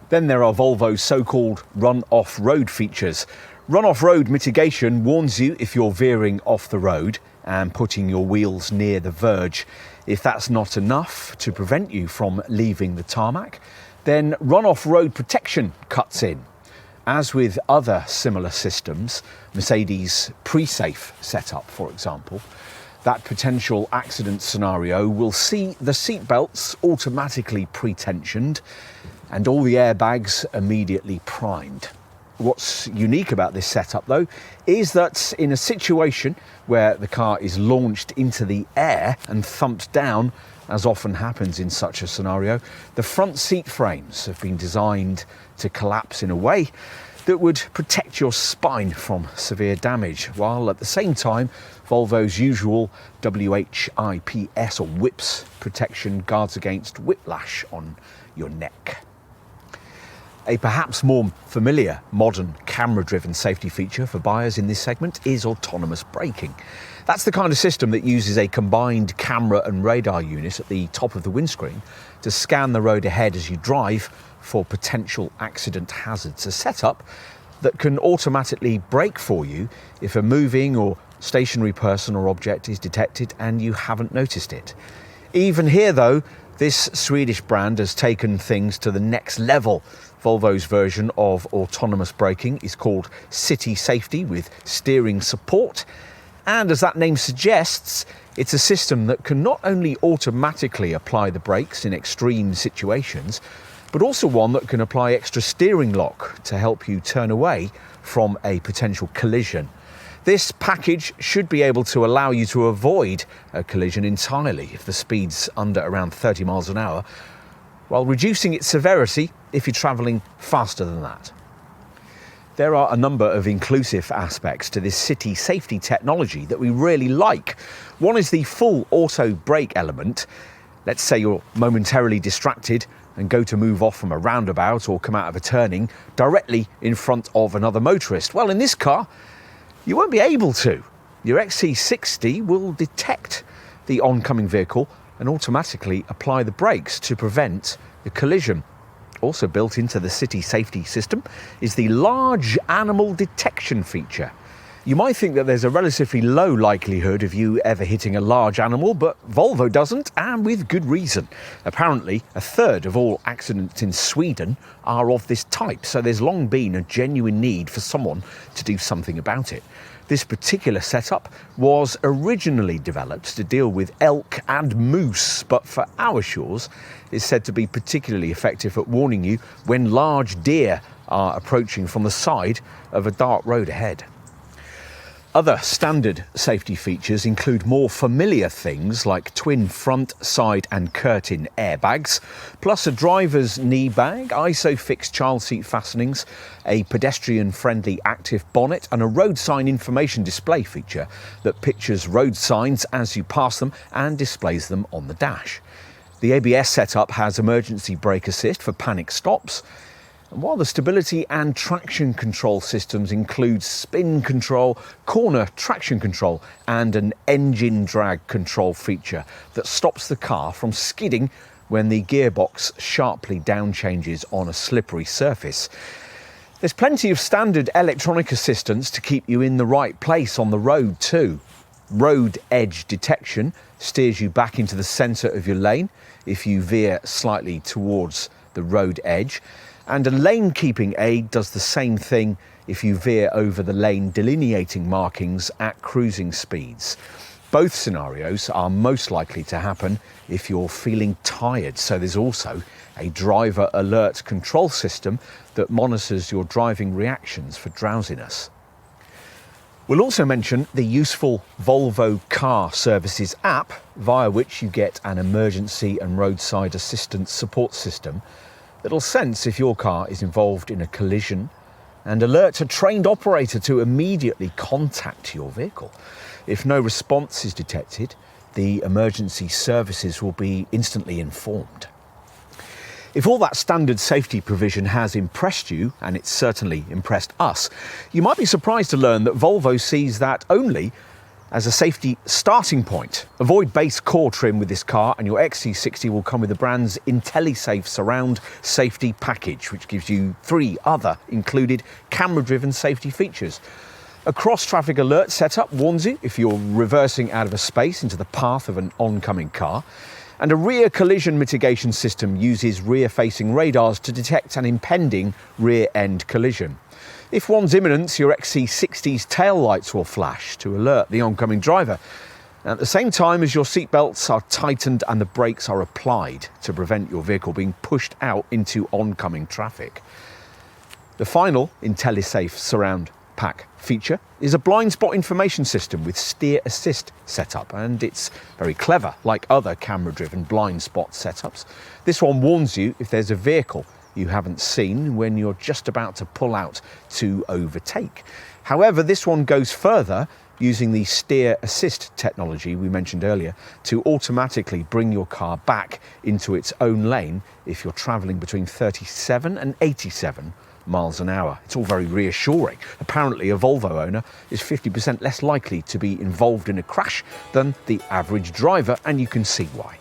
B: Then there are Volvo's so-called run-off-road features. Run-off-road mitigation warns you if you're veering off the road and putting your wheels near the verge. If that's not enough to prevent you from leaving the tarmac, then run-off-road protection cuts in. As with other similar systems, Mercedes pre-safe setup, for example, that potential accident scenario will see the seatbelts automatically pre-tensioned and all the airbags immediately primed. What's unique about this setup, though, is that in a situation where the car is launched into the air and thumped down, as often happens in such a scenario, the front seat frames have been designed to collapse in a way that would protect your spine from severe damage, while at the same time Volvo's usual WHIPS or WHIPS protection guards against whiplash on your neck. A perhaps more familiar modern camera-driven safety feature for buyers in this segment is autonomous braking. That's the kind of system that uses a combined camera and radar unit at the top of the windscreen to scan the road ahead as you drive for potential accident hazards. A setup that can automatically brake for you if a moving or stationary person or object is detected and you haven't noticed it. Even here, though, this Swedish brand has taken things to the next level. Volvo's version of autonomous braking is called City Safety with steering support. And as that name suggests, it's a system that can not only automatically apply the brakes in extreme situations, but also one that can apply extra steering lock to help you turn away from a potential collision. This package should be able to allow you to avoid a collision entirely if the speed's under around 30 miles an hour, while reducing its severity if you're travelling faster than that. There are a number of inclusive aspects to this city safety technology that we really like. One is the full auto brake element. Let's say you're momentarily distracted and go to move off from a roundabout or come out of a turning directly in front of another motorist. Well, in this car, you won't be able to. Your XC60 will detect the oncoming vehicle and automatically apply the brakes to prevent the collision. Also built into the city safety system is the large animal detection feature. You might think that there's a relatively low likelihood of you ever hitting a large animal, but Volvo doesn't, and with good reason. Apparently, a third of all accidents in Sweden are of this type, so there's long been a genuine need for someone to do something about it. This particular setup was originally developed to deal with elk and moose, but for our shores is said to be particularly effective at warning you when large deer are approaching from the side of a dark road ahead. Other standard safety features include more familiar things like twin front, side and curtain airbags, plus a driver's knee bag, ISOFIX child seat fastenings, a pedestrian-friendly active bonnet and a road sign information display feature that pictures road signs as you pass them and displays them on the dash. The ABS setup has emergency brake assist for panic stops. And while the stability and traction control systems include spin control, corner traction control and an engine drag control feature that stops the car from skidding when the gearbox sharply down changes on a slippery surface. There's plenty of standard electronic assistance to keep you in the right place on the road too. road edge detection steers you back into the centre of your lane if you veer slightly towards the road edge, and a lane keeping aid does the same thing if you veer over the lane delineating markings at cruising speeds. Both scenarios are most likely to happen if you're feeling tired, so there's also a driver alert control system that monitors your driving reactions for drowsiness. We'll also mention the useful Volvo Car Services app, via which you get an emergency and roadside assistance support system that'll sense if your car is involved in a collision and alert a trained operator to immediately contact your vehicle. If no response is detected, the emergency services will be instantly informed. If all that standard safety provision has impressed you, and it's certainly impressed us, you might be surprised to learn that Volvo sees that only as a safety starting point. Avoid base core trim with this car, and your XC60 will come with the brand's IntelliSafe Surround Safety Package, which gives you 3 other included camera-driven safety features. A cross-traffic alert setup warns you if you're reversing out of a space into the path of an oncoming car. And a rear collision mitigation system uses rear-facing radars to detect an impending rear-end collision. If one's imminent, your XC60's tail lights will flash to alert the oncoming driver, at the same time as your seatbelts are tightened and the brakes are applied to prevent your vehicle being pushed out into oncoming traffic. The final IntelliSafe Surround Pack feature is a blind spot information system with steer assist setup, and it's very clever. Like other camera-driven blind spot setups, this one warns you if there's a vehicle you haven't seen when you're just about to pull out to overtake. However, this one goes further, using the steer assist technology we mentioned earlier to automatically bring your car back into its own lane if you're travelling between 37 and 87 miles an hour. It's all very reassuring. Apparently, a Volvo owner is 50% less likely to be involved in a crash than the average driver, and you can see why.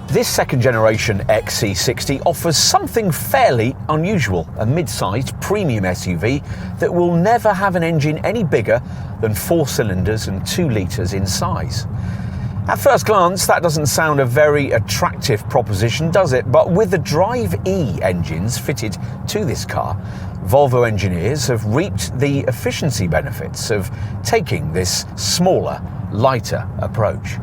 B: This second generation XC60 offers something fairly unusual, a mid-sized premium SUV that will never have an engine any bigger than 4 cylinders and 2 litres in size. At first glance, that doesn't sound a very attractive proposition, does it? But with the Drive E engines fitted to this car, Volvo engineers have reaped the efficiency benefits of taking this smaller, lighter approach.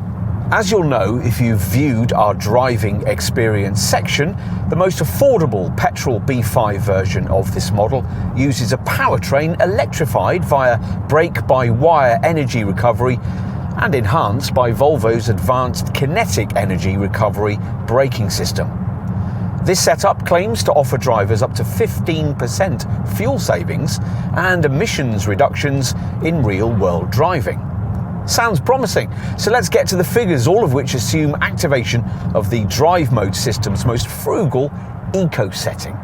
B: As you'll know if you've viewed our driving experience section, the most affordable petrol B5 version of this model uses a powertrain electrified via brake-by-wire energy recovery and enhanced by Volvo's advanced kinetic energy recovery braking system. This setup claims to offer drivers up to 15% fuel savings and emissions reductions in real-world driving. Sounds promising, so let's get to the figures, all of which assume activation of the drive mode system's most frugal eco setting.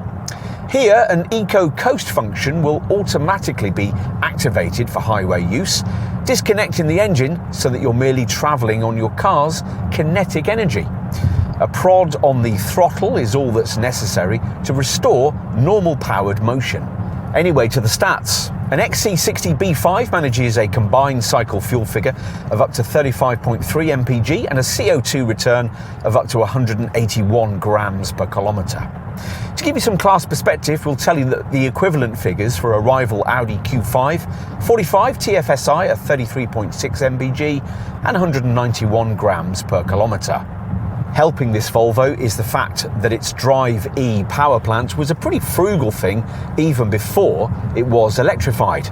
B: Here, an Eco Coast function will automatically be activated for highway use, disconnecting the engine so that you're merely travelling on your car's kinetic energy. A prod on the throttle is all that's necessary to restore normal powered motion. Anyway, to the stats. An XC60 B5 manages a combined cycle fuel figure of up to 35.3 mpg and a CO2 return of up to 181 grams per kilometre. To give you some class perspective, we'll tell you that the equivalent figures for a rival Audi Q5 45 TFSI at 33.6 mpg and 191 grams per kilometre. Helping this Volvo is the fact that its Drive E power plant was a pretty frugal thing even before it was electrified.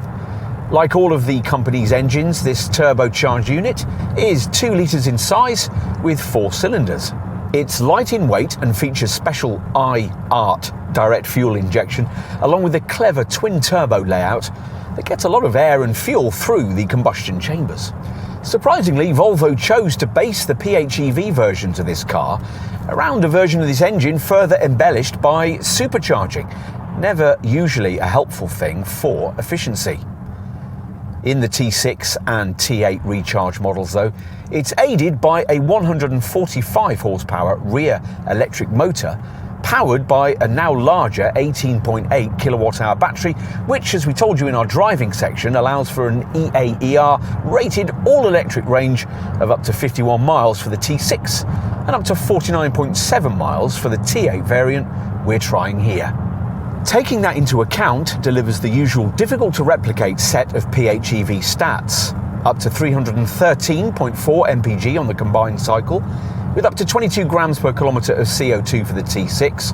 B: Like all of the company's engines, this turbocharged unit is 2 litres in size with 4 cylinders. It's light in weight and features special I-ART direct fuel injection, along with a clever twin-turbo layout that gets a lot of air and fuel through the combustion chambers. Surprisingly, Volvo chose to base the PHEV versions of this car around a version of this engine further embellished by supercharging, never usually a helpful thing for efficiency. In the T6 and T8 Recharge models though, it's aided by a 145 horsepower rear electric motor powered by a now larger 18.8 kilowatt-hour battery, which, as we told you in our driving section, allows for an EAER rated all-electric range of up to 51 miles for the T6 and up to 49.7 miles for the T8 variant we're trying here. Taking that into account delivers the usual difficult-to-replicate set of PHEV stats, up to 313.4 mpg on the combined cycle, with up to 22 grams per kilometre of CO2 for the T6,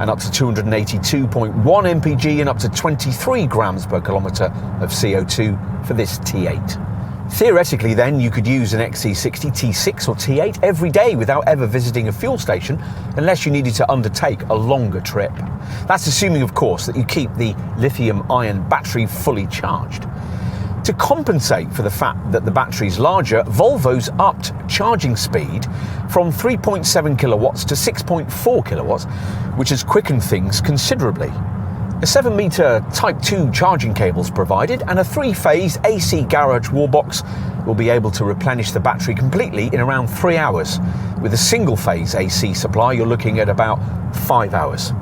B: and up to 282.1 mpg and up to 23 grams per kilometre of CO2 for this T8. Theoretically then, you could use an XC60 T6 or T8 every day without ever visiting a fuel station unless you needed to undertake a longer trip. That's assuming, of course, that you keep the lithium-ion battery fully charged. To compensate for the fact that the battery's larger, Volvo's upped charging speed from 3.7 kilowatts to 6.4 kilowatts, which has quickened things considerably. A 7-metre Type 2 charging cable is provided, and a 3-phase AC garage wallbox will be able to replenish the battery completely in around 3 hours. With a single-phase AC supply, you're looking at about 5 hours.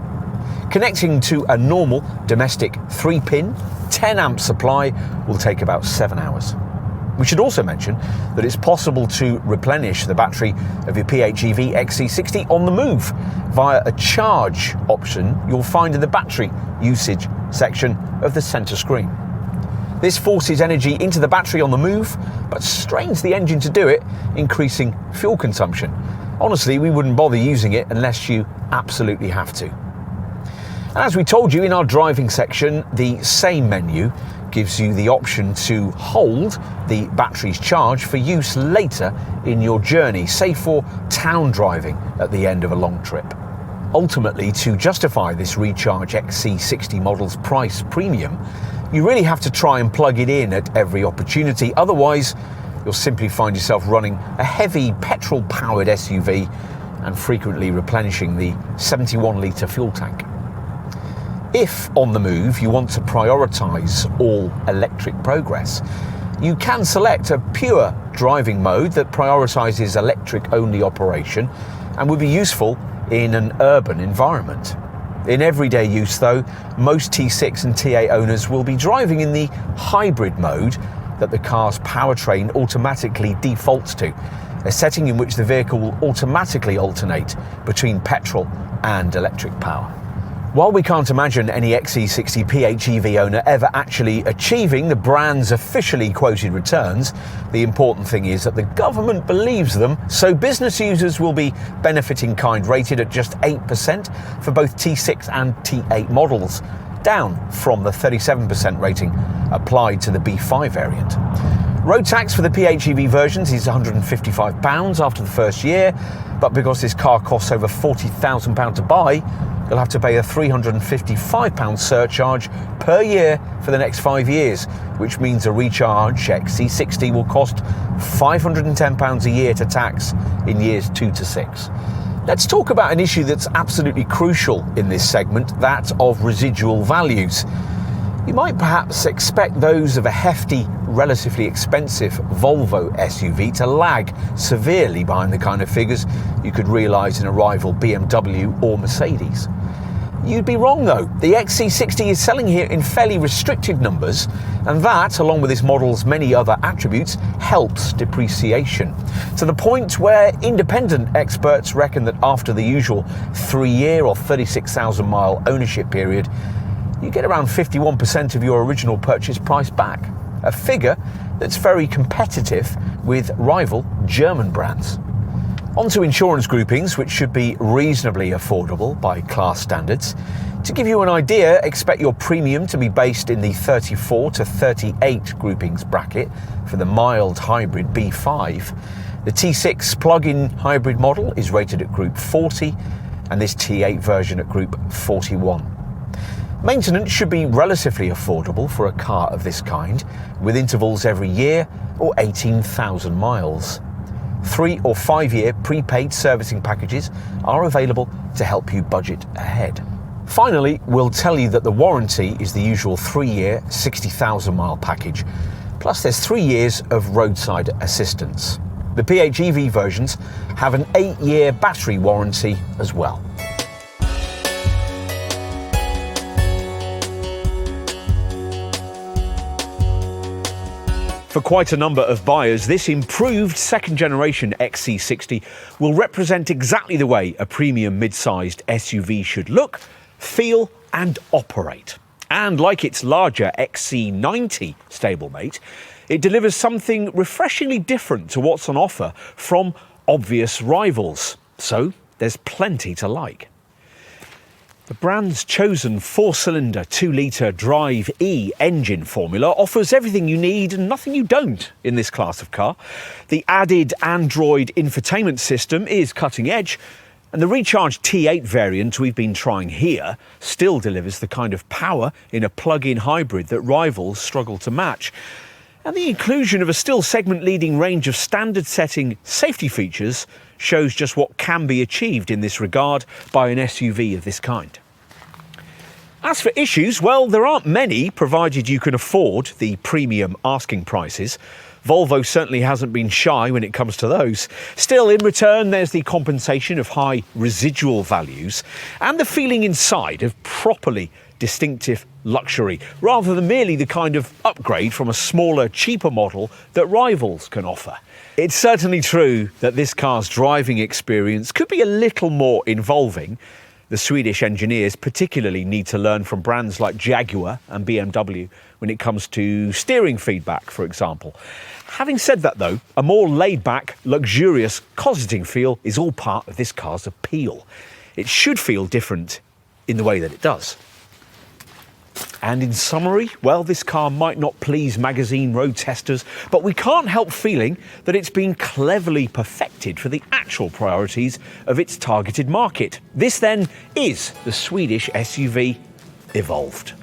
B: Connecting to a normal domestic 3-pin 10-amp supply will take about 7 hours. We should also mention that it's possible to replenish the battery of your PHEV XC60 on the move via a charge option you'll find in the battery usage section of the centre screen. This forces energy into the battery on the move, but strains the engine to do it, increasing fuel consumption. Honestly, we wouldn't bother using it unless you absolutely have to. And as we told you in our driving section, the same menu gives you the option to hold the battery's charge for use later in your journey, say for town driving at the end of a long trip. Ultimately, to justify this Recharge XC60 model's price premium, you really have to try and plug it in at every opportunity. Otherwise, you'll simply find yourself running a heavy petrol-powered SUV and frequently replenishing the 71-litre fuel tank. If on the move you want to prioritise all-electric progress, you can select a pure driving mode that prioritises electric-only operation and would be useful in an urban environment. In everyday use though, most T6 and T8 owners will be driving in the hybrid mode that the car's powertrain automatically defaults to, a setting in which the vehicle will automatically alternate between petrol and electric power. While we can't imagine any XC60 PHEV owner ever actually achieving the brand's officially quoted returns, the important thing is that the government believes them, so business users will be benefiting kind rated at just 8% for both T6 and T8 models, down from the 37% rating applied to the B5 variant. Road tax for the PHEV versions is £155 after the first year, but because this car costs over £40,000 to buy, you'll have to pay a £355 surcharge per year for the next 5 years, which means a Recharge XC60 will cost £510 a year to tax in years 2 to 6. Let's talk about an issue that's absolutely crucial in this segment, that of residual values. You might perhaps expect those of a hefty, relatively expensive Volvo SUV to lag severely behind the kind of figures you could realise in a rival BMW or Mercedes. You'd be wrong though. The XC60 is selling here in fairly restricted numbers, and that, along with this model's many other attributes, helps depreciation. To the point where independent experts reckon that after the usual 3-year or 36,000 mile ownership period, you get around 51% of your original purchase price back, a figure that's very competitive with rival German brands. Onto insurance groupings, which should be reasonably affordable by class standards. To give you an idea, expect your premium to be based in the 34 to 38 groupings bracket for the mild hybrid B5. The T6 plug-in hybrid model is rated at Group 40, and this T8 version at Group 41. Maintenance should be relatively affordable for a car of this kind, with intervals every year or 18,000 miles. 3 or 5 year prepaid servicing packages are available to help you budget ahead. Finally, we'll tell you that the warranty is the usual 3-year, 60,000 mile package, plus there's 3 years of roadside assistance. The PHEV versions have an 8-year battery warranty as well. For quite a number of buyers, this improved second-generation XC60 will represent exactly the way a premium mid-sized SUV should look, feel and operate. And like its larger XC90 stablemate, it delivers something refreshingly different to what's on offer from obvious rivals. So there's plenty to like. The brand's chosen 4-cylinder 2-litre Drive E engine formula offers everything you need and nothing you don't in this class of car. The added Android infotainment system is cutting edge, and the recharged T8 variant we've been trying here still delivers the kind of power in a plug-in hybrid that rivals struggle to match. And the inclusion of a still segment-leading range of standard-setting safety features shows just what can be achieved in this regard by an SUV of this kind. As for issues, well, there aren't many, provided you can afford the premium asking prices. Volvo certainly hasn't been shy when it comes to those. Still, in return, there's the compensation of high residual values and the feeling inside of properly distinctive luxury, rather than merely the kind of upgrade from a smaller, cheaper model that rivals can offer. It's certainly true that this car's driving experience could be a little more involving. The Swedish engineers particularly need to learn from brands like Jaguar and BMW when it comes to steering feedback, for example. Having said that though, a more laid-back, luxurious, cosseting feel is all part of this car's appeal. It should feel different in the way that it does. And in summary, well, this car might not please magazine road testers, but we can't help feeling that it's been cleverly perfected for the actual priorities of its targeted market. This then is the Swedish SUV evolved.